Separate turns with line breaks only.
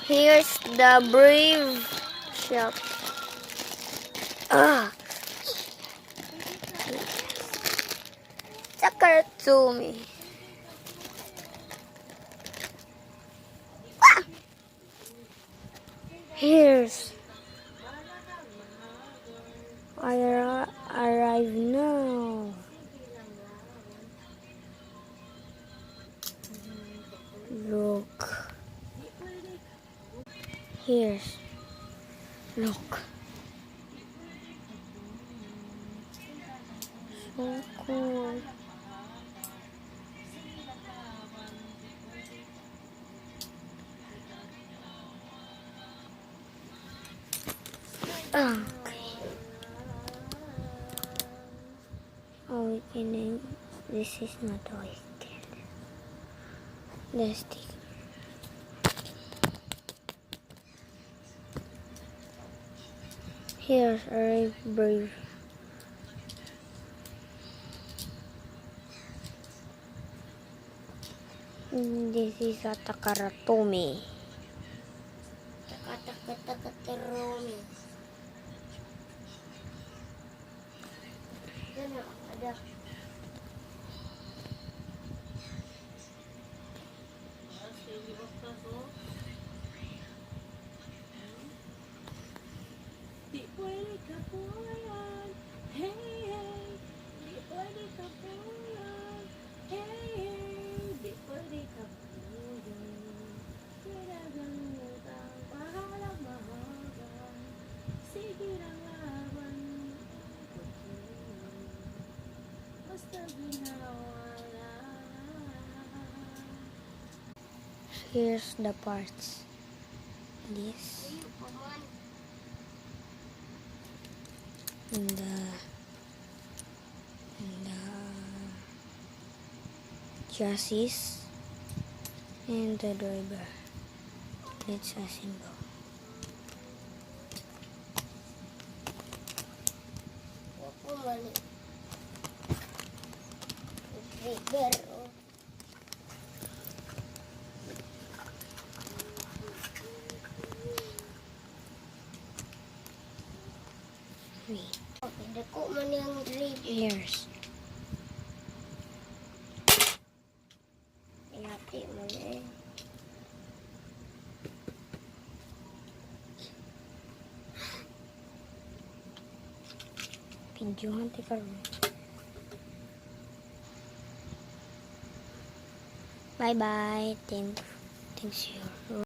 Here's the brave shop. Takaratsumi. Here's I arrive now. Look. Here's look. So cool. Okay. Oh, weekend. This is not a weekend. Let's take. Here's a brave. This is a Takaratsumi. Takaratsumi. Ada.
Di pwede ka puyan. Hey, hey. Di pwede ka puyan. Hey, hey. Di pwede ka puyan. Kinagalimutan, pahalang mahagang. Sige lang laban. Basta ginawa na.
Here's the parts. This. And the chassis and the driver. Let's assemble. Wait.
Dako man yung grade.
Here's.
Ihati mo na eh.
Videohan ti karon. Bye bye. Thanks you.